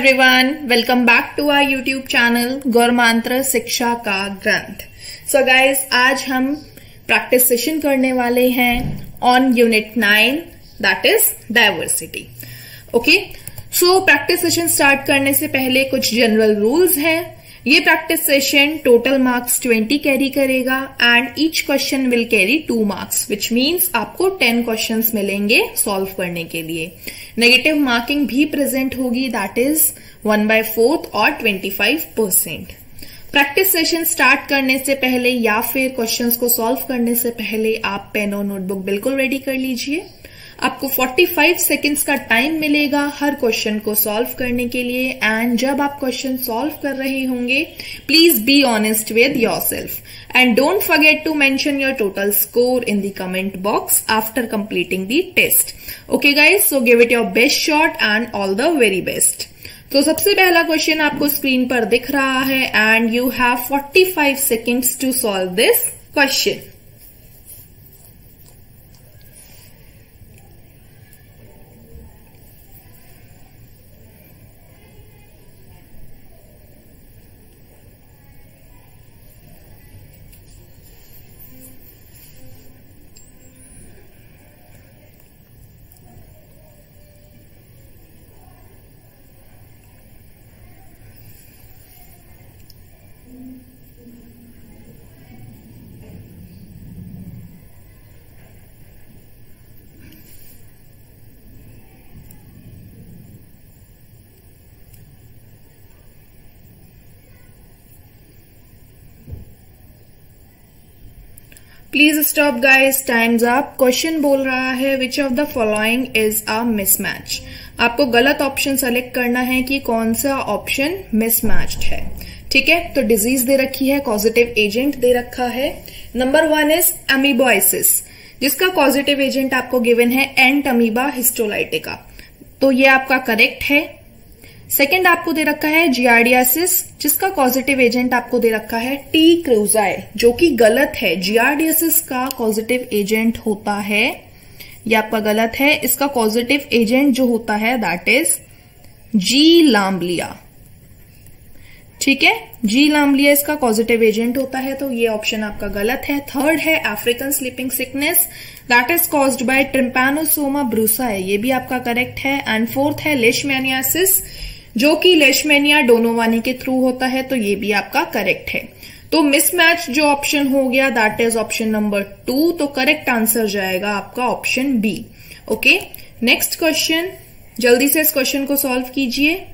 Everyone, welcome back to our YouTube channel गौरमांत्र शिक्षा का ग्रंथ। सो गाइस, आज हम प्रैक्टिस सेशन करने वाले हैं on unit 9 that is diversity. Okay, so practice session start करने से पहले कुछ जनरल रूल्स हैं। ये practice session total marks 20 carry करेगा and each question will carry 2 marks, which means आपको 10 क्वेश्चंस मिलेंगे सॉल्व करने के लिए। नेगेटिव मार्किंग भी प्रेजेंट होगी, दैट इज 1/4 और 25%। प्रैक्टिस सेशन स्टार्ट करने से पहले या फिर क्वेश्चंस को सॉल्व करने से पहले आप पेन और नोटबुक बिल्कुल रेडी कर लीजिए। आपको 45 सेकेंड्स का टाइम मिलेगा हर क्वेश्चन को सॉल्व करने के लिए एंड जब आप क्वेश्चन सॉल्व कर रहे होंगे please be honest with yourself and don't forget to mention your total score in the comment box after completing the test. Okay guys, so give it your best shot and all the very best. तो सबसे पहला question आपको screen पर दिख रहा है and you have 45 seconds to solve this question. Please stop guys, times up. Question बोल रहा है which of the following is a mismatch. आपको गलत ऑप्शन सेलेक्ट करना है कि कौन सा ऑप्शन मिसमैच्ड है। ठीक है, तो डिजीज दे रखी है, कॉजेटिव एजेंट दे रखा है। नंबर 1 इज अमीबोइसिस, जिसका कॉजेटिव एजेंट आपको गिवन है एंट अमीबा हिस्टोलाइटिका, तो ये आपका करेक्ट है। सेकेंड आपको दे रखा है जियार्डियासिस, जिसका पॉजिटिव एजेंट आपको दे रखा है टी क्रूजाई, जो कि गलत है। जियार्डियासिस का पॉजिटिव एजेंट होता है, ये आपका गलत है। इसका पॉजिटिव एजेंट जो होता है दैट इज जी लाम्बलिया। ठीक है, जी लाम्बलिया इसका पॉजिटिव एजेंट होता है, तो ये ऑप्शन आपका गलत है। थर्ड है African sleeping sickness, that is caused by Trypanosoma brucei, ये भी आपका करेक्ट है। एंड फोर्थ है लेशमैनियासिस, जो कि लेशमैनिया डोनोवानी के थ्रू होता है, तो ये भी आपका करेक्ट है। तो मिसमैच जो ऑप्शन हो गया दैट इज ऑप्शन नंबर 2, तो करेक्ट आंसर जाएगा आपका option b. Okay, next question, जल्दी से इस क्वेश्चन को सॉल्व कीजिए।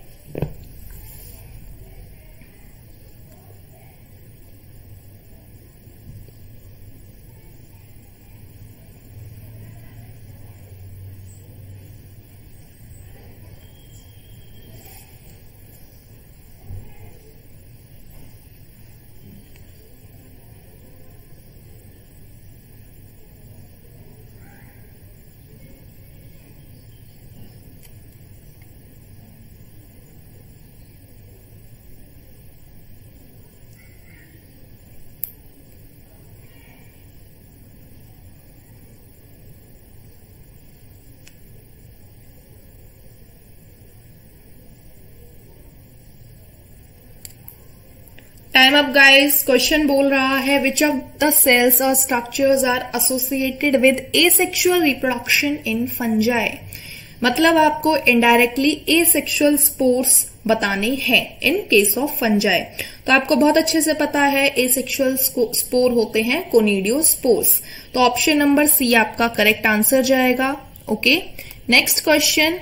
Time up guys. क्वेश्चन बोल रहा है विच ऑफ द सेल्स और structures are associated with asexual reproduction in fungi. मतलब आपको इनडायरेक्टली एसेक्सुअल स्पोर्स बताने हैं इन केस ऑफ फंजाई। तो आपको बहुत अच्छे से पता है एसेक्सुअल स्पोर होते हैं कोनिडियोस्पोर्स, तो ऑप्शन नंबर सी आपका करेक्ट आंसर जाएगा। Okay, next question,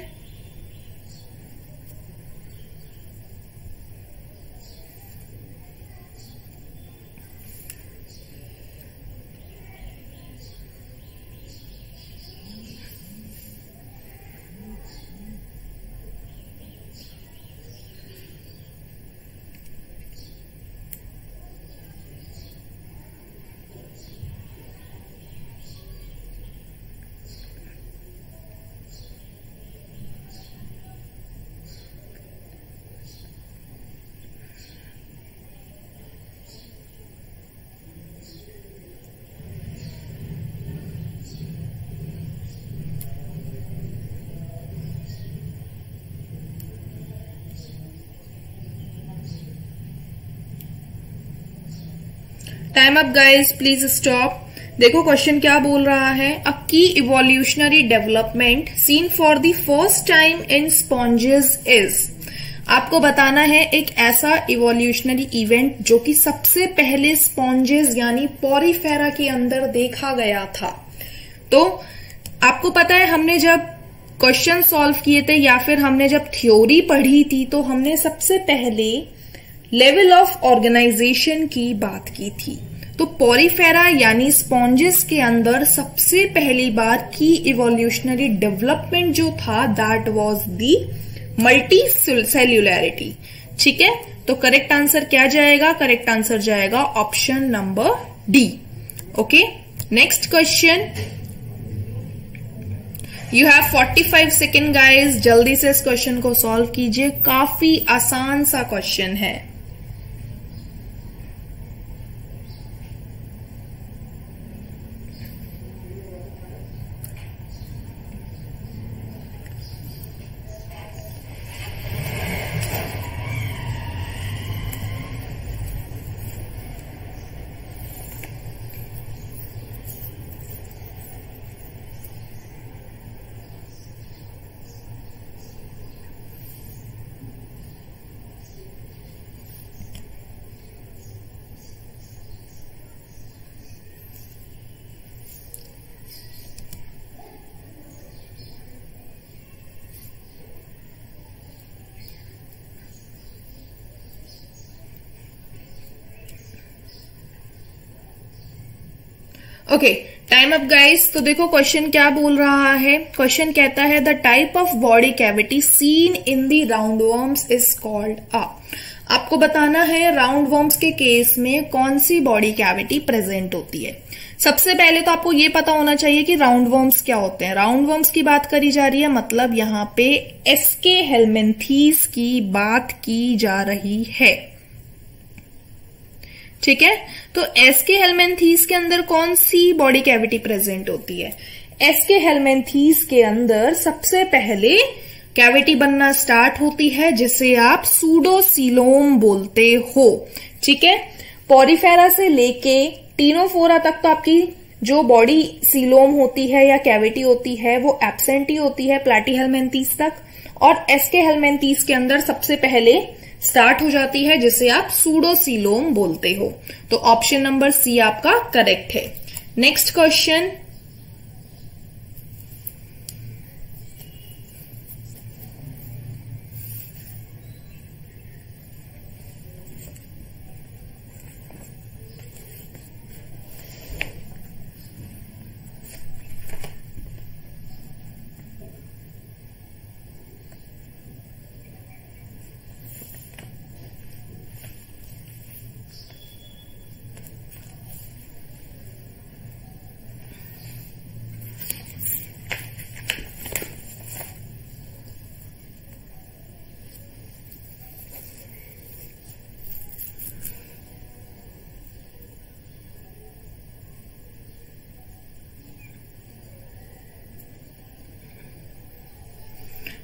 time up guys, please stop. देखो क्वेश्चन क्या बोल रहा है, a key evolutionary development seen for the first time in sponges is. आपको बताना है एक ऐसा इवोल्यूशनरी इवेंट जो कि सबसे पहले स्पॉन्जेस यानी पोरीफेरा के अंदर देखा गया था। तो आपको पता है हमने जब क्वेश्चन सॉल्व किए थे या फिर हमने जब थ्योरी पढ़ी थी तो हमने सबसे पहले लेवल ऑफ ऑर्गेनाइजेशन की बात की थी। तो पोरीफेरा यानी स्पॉन्जेस के अंदर सबसे पहली बार की इवोल्यूशनरी डेवलपमेंट जो था दैट वाज दी मल्टी सेल्यूलैरिटी। ठीक है, तो करेक्ट आंसर क्या जाएगा? करेक्ट आंसर जाएगा option number D. Okay, next question. You have 45 second guys, जल्दी से इस क्वेश्चन को सॉल्व कीजिए, काफी आसान सा क्वेश्चन है। Okay, time up guys. तो देखो क्वेश्चन क्या बोल रहा है, क्वेश्चन कहता है the type of body cavity seen in the round worms is called a. आपको बताना है राउंड वर्म्स के केस में कौन सी बॉडी कैविटी प्रेजेंट होती है। सबसे पहले तो आपको ये पता होना चाहिए कि राउंड वर्म्स क्या होते हैं। राउंड वर्म्स की बात करी जा रही है, मतलब यहाँ पे एस्के हेलमिंथीज की बात की जा रही है। ठीक है, तो एस्के हेलमिंथीज के अंदर कौन सी बॉडी कैविटी प्रेजेंट होती है? एस्के हेलमिंथीज के अंदर सबसे पहले कैविटी बनना स्टार्ट होती है जिसे आप सूडोसीलोम बोलते हो। ठीक है, पोरीफेरा से लेके टीनोफोरा तक तो आपकी जो बॉडी सीलोम होती है या कैविटी होती है वो एब्सेंट ही होती है प्लैटीहेलमिंथीज तक, और एस्के हेलमिंथीज के अंदर सबसे पहले स्टार्ट हो जाती है जिसे आप सूडोसीलोम बोलते हो। तो ऑप्शन नंबर सी आपका करेक्ट है। Next question.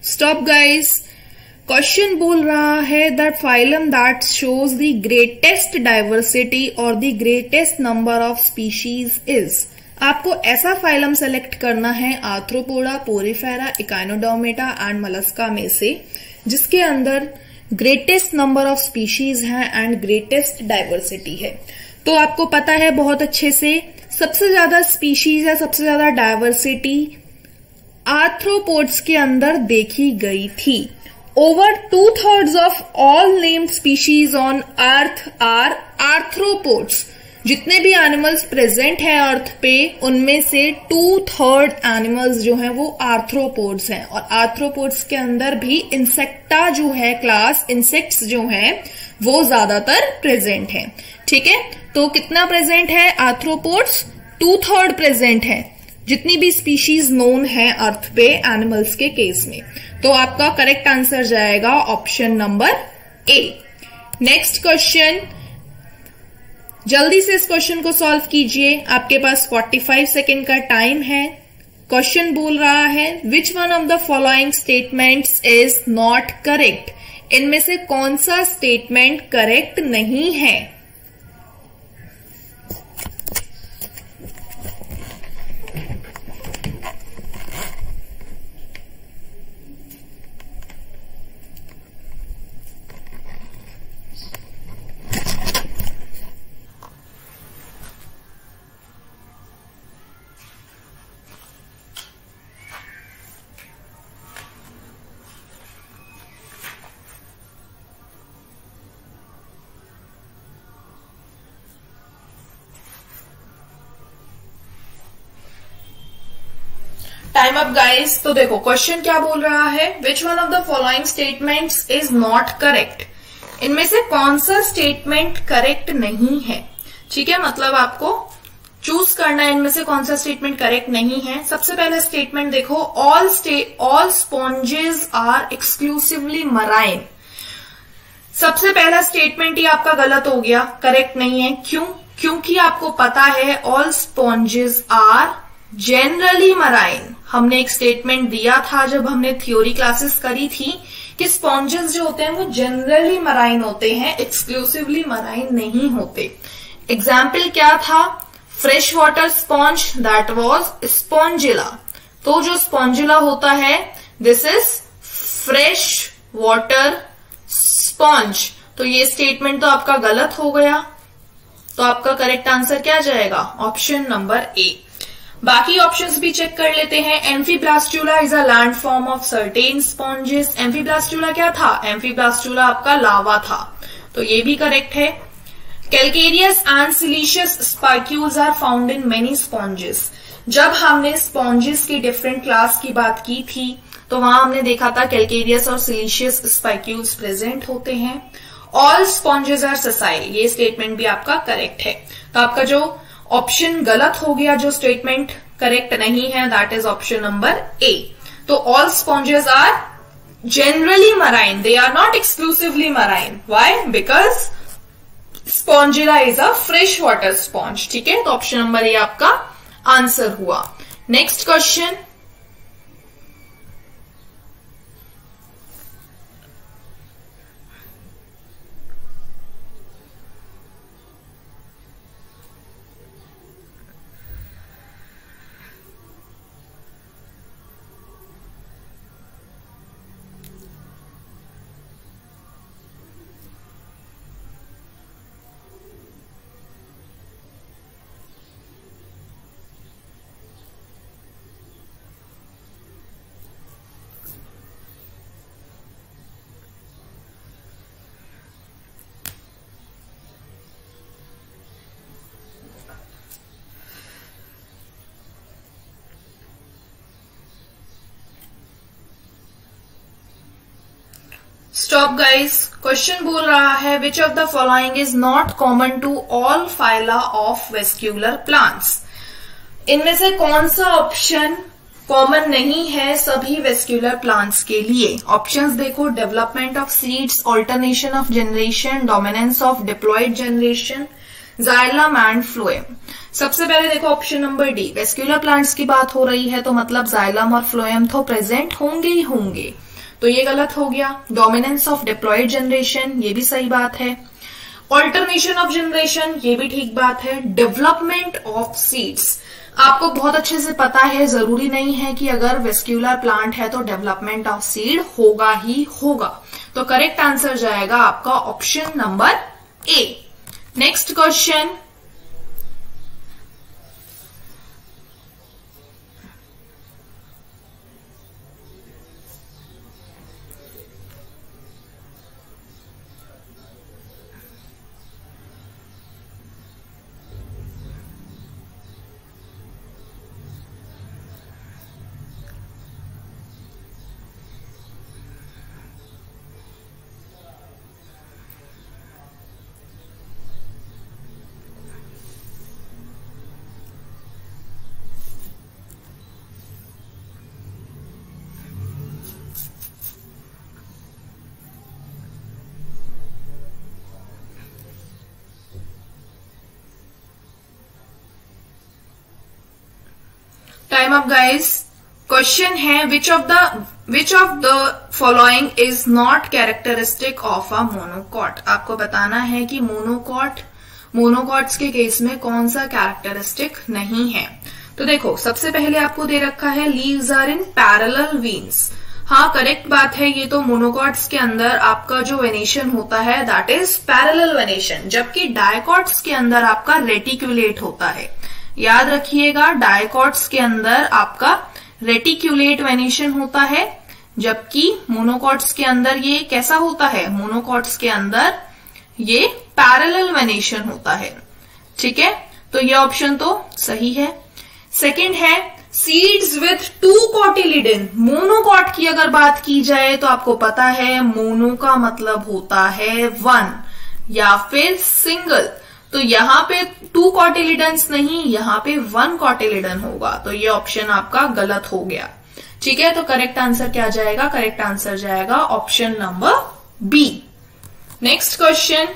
Stop guys, question बोल रहा है that phylum that shows the greatest diversity और the greatest number of species is. आपको ऐसा फाइलम सेलेक्ट करना है Arthropoda, Porifera, Echinodermata and Mollusca में से जिसके अंदर ग्रेटेस्ट नंबर ऑफ स्पीशीज है एंड ग्रेटेस्ट डाइवर्सिटी है। तो आपको पता है बहुत अच्छे से सबसे ज्यादा स्पीशीज या सबसे ज्यादा डाइवर्सिटी आर्थ्रोपोड्स के अंदर देखी गई थी। Over 2/3 of all named species on earth are arthropods. जितने भी एनिमल्स प्रेजेंट हैं अर्थ पे उनमें से 2/3 एनिमल्स जो हैं वो आर्थ्रोपोड्स हैं, और आर्थ्रोपोड्स के अंदर भी इंसेक्टा जो है क्लास, इंसेक्ट्स जो हैं वो ज्यादातर प्रेजेंट हैं। ठीक है, तो कितना प्रेजेंट है आर्थ्रोपोड्स? 2/3 प्रेजेंट है जितनी भी स्पीशीज नोन है अर्थ पे एनिमल्स के केस में। तो आपका करेक्ट आंसर जाएगा option number A. Next question, जल्दी से इस क्वेश्चन को सॉल्व कीजिए, आपके पास 45 सेकेंड का टाइम है। क्वेश्चन बोल रहा है which one of the following statements is not correct. इनमें से कौन सा स्टेटमेंट करेक्ट नहीं है? Time up guys. तो देखो क्वेश्चन क्या बोल रहा है, which one of the following statements is not correct. इनमें से कौन सा स्टेटमेंट करेक्ट नहीं है। ठीक है, मतलब आपको चूज करना है इनमें से कौन सा स्टेटमेंट करेक्ट नहीं है। सबसे पहला स्टेटमेंट देखो, all sponges are exclusively marine. सबसे पहला स्टेटमेंट ही आपका गलत हो गया, करेक्ट नहीं है। क्यों? क्योंकि आपको पता है all sponges are generally marine. हमने एक स्टेटमेंट दिया था जब हमने थ्योरी क्लासेस करी थी कि स्पॉन्जेस जो होते हैं वो जनरली मराइन होते हैं, एक्सक्लूसिवली मराइन नहीं होते। एग्जाम्पल क्या था, fresh water sponge, that was Spongilla. तो जो स्पॉन्जिला होता है this is fresh water sponge. तो ये स्टेटमेंट तो आपका गलत हो गया, तो आपका करेक्ट आंसर क्या जाएगा, ऑप्शन नंबर ए। बाकी ऑप्शंस भी चेक कर लेते हैं। Amphiblastula is a land form of certain sponges. Amphiblastula क्या था, एम्फीब्लास्टुला आपका लावा था, तो ये भी करेक्ट है। Calcareous and siliceous spicules are found in many sponges. जब हमने स्पॉन्जेस की डिफरेंट क्लास की बात की थी तो वहां हमने देखा था कैल्केरियस और सिलिशियस स्पाइक्यूल्स प्रेजेंट होते हैं। ऑल स्पॉन्जेस आर ससाइल, ये स्टेटमेंट भी आपका करेक्ट है। तो आपका जो ऑप्शन गलत हो गया, जो स्टेटमेंट करेक्ट नहीं है, that is option number A. तो all sponges are generally marine, they are not exclusively marine. Why? Because Spongilla is a fresh water sponge. ठीक है, तो ऑप्शन नंबर ए आपका आंसर हुआ। Next question, stop guys. Question बोल रहा है which of the following is not common to all phyla of vascular plants. इनमें से कौन सा ऑप्शन कॉमन नहीं है सभी वेस्क्यूलर प्लांट्स के लिए। ऑप्शंस देखो, development of seeds, alternation of generation, dominance of diploid generation, xylem and phloem. सबसे पहले देखो option number d, vascular plants की बात हो रही है तो मतलब जाइलम और फ्लोएम तो प्रेजेंट होंगे ही होंगे, तो ये गलत हो गया। डोमिनेंस ऑफ डिप्लॉयड जनरेशन, ये भी सही बात है। ऑल्टरनेशन ऑफ जनरेशन, ये भी ठीक बात है। डेवलपमेंट ऑफ सीड्स, आपको बहुत अच्छे से पता है, जरूरी नहीं है कि अगर वेस्क्यूलर प्लांट है तो डेवलपमेंट ऑफ सीड होगा ही होगा। तो करेक्ट आंसर जाएगा आपका option number A. Next question, time up guys. Question है which of the following is not characteristic of a monocot. आपको बताना है कि मोनोकॉट्स के केस में कौन सा कैरेक्टरिस्टिक नहीं है। तो देखो, सबसे पहले आपको दे रखा है leaves are in parallel veins. हाँ, करेक्ट बात है, ये तो मोनोकॉट्स के अंदर आपका जो वेनेशन होता है दैट इज पैरेलल वेनेशन, जबकि डायकॉट्स के अंदर आपका रेटिक्यूलेट होता है। याद रखिएगा, डायकॉट्स के अंदर आपका रेटिक्यूलेट वेनेशन होता है, जबकि मोनोकॉट्स के अंदर ये कैसा होता है, मोनोकॉट्स के अंदर ये पैरेलल वेनेशन होता है। ठीक है, तो ये ऑप्शन तो सही है। सेकंड है सीड्स विथ 2 कोटिलिडन, मोनोकॉट की अगर बात की जाए तो आपको पता है मोनो का मतलब होता है 1 या फिर सिंगल। तो यहाँ पे 2 कोटिलिडन्स नहीं, यहाँ पे 1 कोटिलिडन होगा, तो ये ऑप्शन आपका गलत हो गया। ठीक है, तो करेक्ट आंसर क्या जाएगा? करेक्ट आंसर जाएगा option number b. Next question,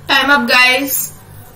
time up guys.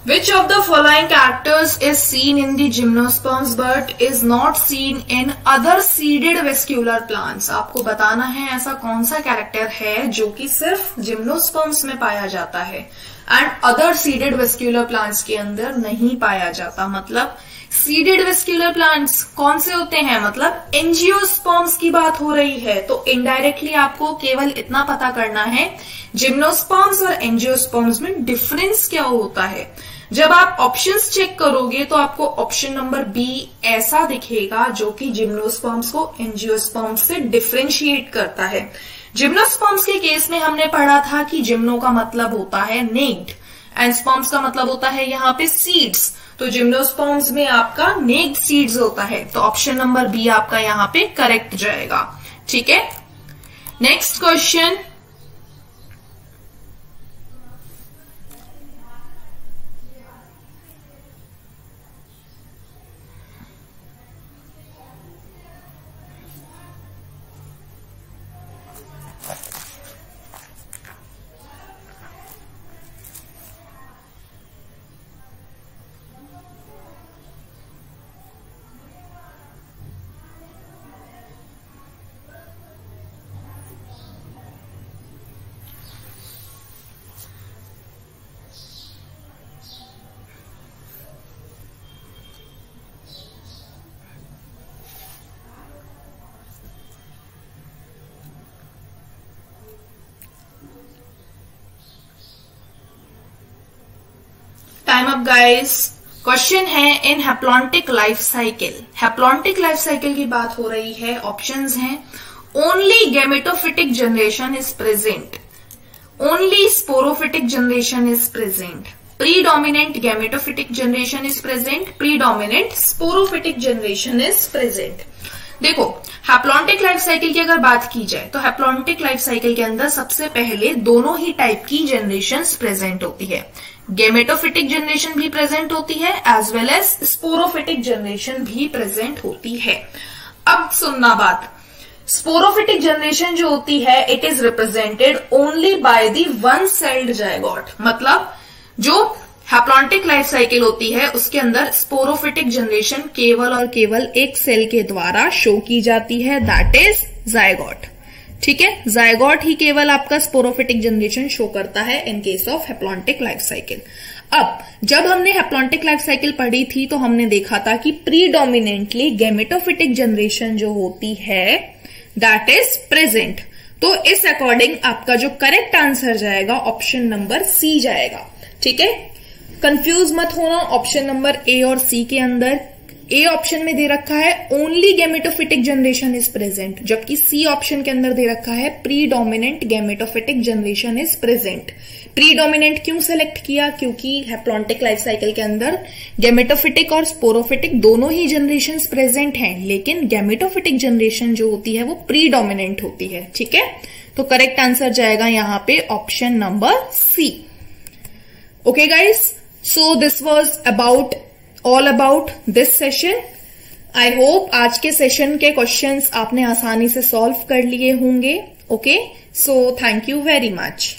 Which of the following characters is seen in the gymnosperms but is not seen in other seeded vascular plants? आपको बताना है ऐसा कौन सा character है जो कि सिर्फ जिम्नोस्पर्म्स में पाया जाता है and other seeded vascular plants के अंदर नहीं पाया जाता। मतलब सीडेड वेस्क्यूलर प्लांट्स कौन से होते हैं? मतलब एंजियोस्पर्म्स की बात हो रही है। तो इनडायरेक्टली आपको केवल इतना पता करना है जिम्नोस्पर्म्स और एंजियोस्पर्म्स में डिफरेंस क्या होता है। जब आप ऑप्शंस चेक करोगे तो आपको ऑप्शन नंबर बी ऐसा दिखेगा जो कि जिम्नोस्पर्म्स को एंजियोस्पर्म्स से डिफरेंशिएट करता है। जिम्नोस्पर्म्स के केस में हमने पढ़ा था कि जिम्नो का मतलब होता है नेक्ड एंड स्पर्म्स का मतलब होता है यहाँ पे सीड्स। तो जिम्नोस्पर्म्स में आपका नेक्ड सीड्स होता है, तो ऑप्शन नंबर बी आपका यहाँ पे करेक्ट जाएगा। ठीक है, next question, time up guys. Question है in haplontic life cycle. Haplontic life cycle की बात हो रही है। ऑप्शंस हैं only gametophytic generation is present, only sporophytic generation is present, predominant gametophytic generation is present, predominant sporophytic generation is present. देखो, haplontic life cycle की अगर बात की जाए तो हैप्लॉन्टिक लाइफ साइकिल के अंदर सबसे पहले दोनों ही टाइप की जनरेशंस प्रेजेंट होती है। गैमेटोफिटिक जनरेशन भी प्रेजेंट होती है as well as sporophytic generation भी प्रेजेंट होती है। अब सुनना बात, स्पोरोफिटिक जनरेशन जो होती है it is represented only by the one sailed zygote. मतलब जो हैप्लॉन्टिक लाइफ साइकिल होती है उसके अंदर स्पोरोफिटिक जनरेशन केवल और केवल एक सेल के द्वारा शो की जाती है, दैट इज जायगोट। ठीक है, जायगोट ही केवल आपका स्पोरोफिटिक जनरेशन शो करता है in case of haplontic life cycle. अब जब हमने हैप्लॉन्टिक लाइफ साइकिल पढ़ी थी तो हमने देखा था कि प्रीडोमिनेंटली गैमेटोफिटिक जनरेशन जो होती है दैट इज प्रेजेंट। तो इस अकॉर्डिंग आपका जो करेक्ट आंसर जाएगा ऑप्शन नंबर सी जाएगा। ठीक है, कंफ्यूज मत होना। ऑप्शन नंबर ए और सी के अंदर ए ऑप्शन में दे रखा है only gametophytic generation is present, जबकि सी ऑप्शन के अंदर दे रखा है predominant gametophytic generation is present. Predominant क्यों सेलेक्ट किया? क्योंकि हैप्लॉन्टिक लाइफ साइकिल के अंदर गैमेटोफिटिक और स्पोरोफिटिक दोनों ही जनरेशंस प्रेजेंट हैं, लेकिन गैमेटोफिटिक जनरेशन जो होती है वो प्रीडोमिनेंट होती है। ठीक है, तो करेक्ट आंसर जाएगा यहाँ पे option number c. Okay guys, so this was about all about this session. I hope आज के सेशन के क्वेश्चंस आपने आसानी से सॉल्व कर लिए होंगे। Okay, so thank you very much.